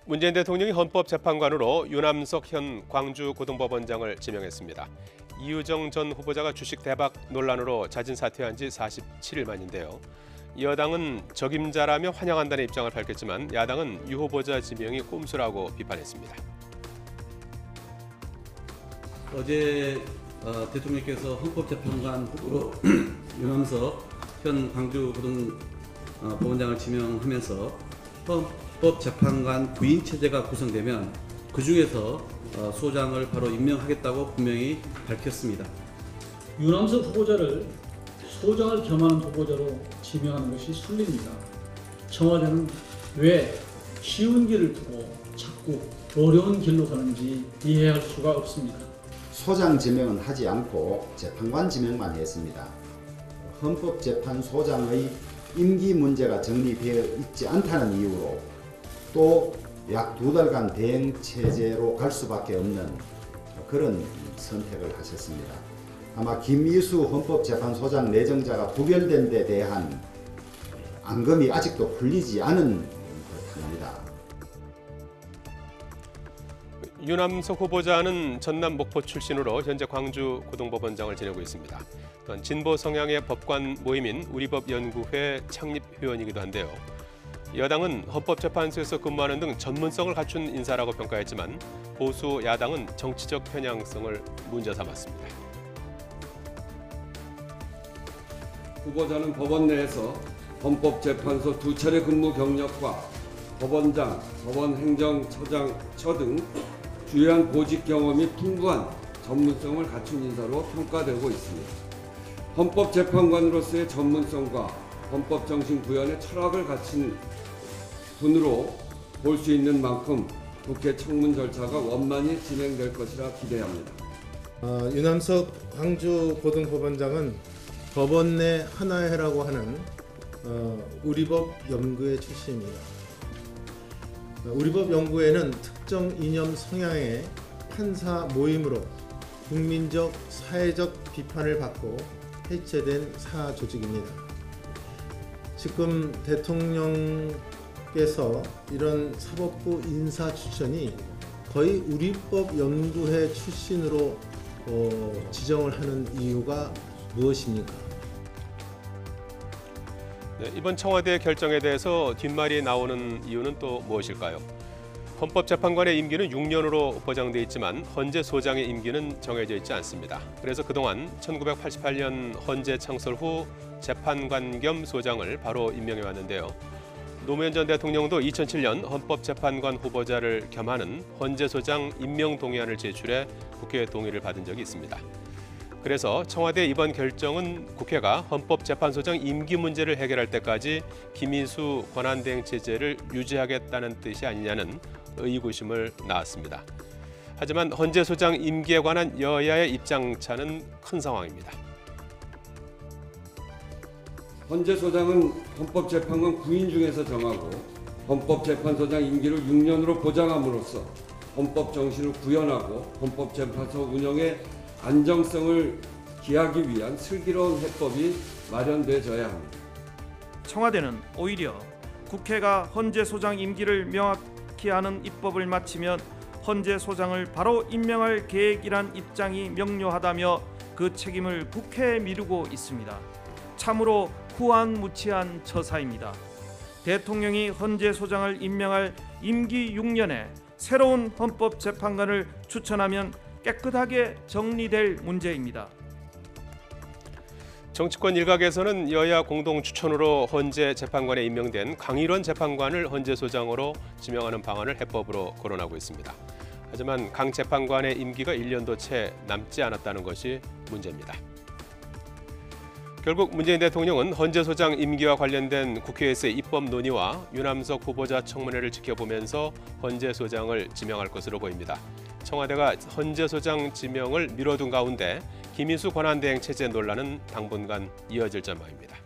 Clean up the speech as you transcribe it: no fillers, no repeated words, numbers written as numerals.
문재인 대통령이 헌법재판관으로 유남석 현 광주고등법원장을 지명했습니다. 이유정 전 후보자가 주식 대박 논란으로 자진 사퇴한 지 47일 만인데요. 여당은 적임자라며 환영한다는 입장을 밝혔지만 야당은 유 후보자 지명이 꼼수라고 비판했습니다. 어제 대통령께서 헌법재판관 후보로 유남석 현 광주고등법원장을 지명하면서 헌법재판관 부인 체제가 구성되면 그 중에서 소장을 바로 임명하겠다고 분명히 밝혔습니다. 유남석 후보자를 소장을 겸하는 후보자로 지명하는 것이 순리입니다. 청와대는 왜 쉬운 길을 두고 자꾸 어려운 길로 가는지 이해할 수가 없습니다. 소장 지명은 하지 않고 재판관 지명만 했습니다. 헌법재판소장의 임기 문제가 정리되어 있지 않다는 이유로 또 약 2달간 대행체제로 갈 수밖에 없는 그런 선택을 하셨습니다. 아마 김미수 헌법재판소장 내정자가 부결된 데 대한 앙금이 아직도 풀리지 않은 듯합니다. 유남석 후보자는 전남 목포 출신으로 현재 광주 고등법원장을 지내고 있습니다. 또한 진보 성향의 법관 모임인 우리법연구회 창립회원이기도 한데요. 여당은 헌법재판소에서 근무하는 등 전문성을 갖춘 인사라고 평가했지만 보수 야당은 정치적 편향성을 문제 삼았습니다. 후보자는 법원 내에서 헌법재판소 2차례 근무 경력과 법원장, 법원행정처장 등 주요한 보직 경험이 풍부한 전문성을 갖춘 인사로 평가되고 있습니다. 헌법재판관으로서의 전문성과 헌법정신 구현의 철학을 갖춘 분으로 볼 수 있는 만큼 국회 청문 절차가 원만히 진행될 것이라 기대합니다. 유남석 광주고등법원장은 법원 내 하나회라고 하는 우리법연구회 출신입니다. 우리법연구회는 특정 이념 성향의 판사 모임으로 국민적, 사회적 비판을 받고 해체된 사조직입니다. 지금 대통령께서 이런 사법부 인사 추천이 거의 우리법연구회 출신으로 지정을 하는 이유가 무엇입니까? 네, 이번 청와대 결정에 대해서 뒷말이 나오는 이유는 또 무엇일까요? 헌법재판관의 임기는 6년으로 보장돼 있지만 헌재 소장의 임기는 정해져 있지 않습니다. 그래서 그동안 1988년 헌재 창설 후 재판관 겸 소장을 바로 임명해 왔는데요. 노무현 전 대통령도 2007년 헌법재판관 후보자를 겸하는 헌재 소장 임명 동의안을 제출해 국회 동의를 받은 적이 있습니다. 그래서 청와대 이번 결정은 국회가 헌법재판소장 임기 문제를 해결할 때까지 김인수 권한대행 체제를 유지하겠다는 뜻이 아니냐는 의구심을 낳았습니다. 하지만 헌재소장 임기에 관한 여야의 입장차는 큰 상황입니다. 헌재소장은 헌법재판관 9인 중에서 정하고 헌법재판소장 임기를 6년으로 보장함으로써 헌법 정신을 구현하고 헌법재판소 운영의 안정성을 기하기 위한 슬기로운 해법이 마련되어야 합니다. 청와대는 오히려 국회가 헌재소장 임기를 명확히 하는 입법을 마치면 헌재소장을 바로 임명할 계획이란 입장이 명료하다며 그 책임을 국회에 미루고 있습니다. 참으로 후안무치한 처사입니다. 대통령이 헌재소장을 임명할 임기 6년에 새로운 헌법재판관을 추천하면 깨끗하게 정리될 문제입니다. 정치권 일각에서는 여야 공동 추천으로 헌재 재판관에 임명된 강일원 재판관을 헌재소장으로 지명하는 방안을 해법으로 거론하고 있습니다. 하지만 강 재판관의 임기가 1년도 채 남지 않았다는 것이 문제입니다. 결국 문재인 대통령은 헌재소장 임기와 관련된 국회에서의 입법 논의와 유남석 후보자 청문회를 지켜보면서 헌재소장을 지명할 것으로 보입니다. 청와대가 헌재소장 지명을 미뤄둔 가운데 김인수 권한대행 체제 논란은 당분간 이어질 전망입니다.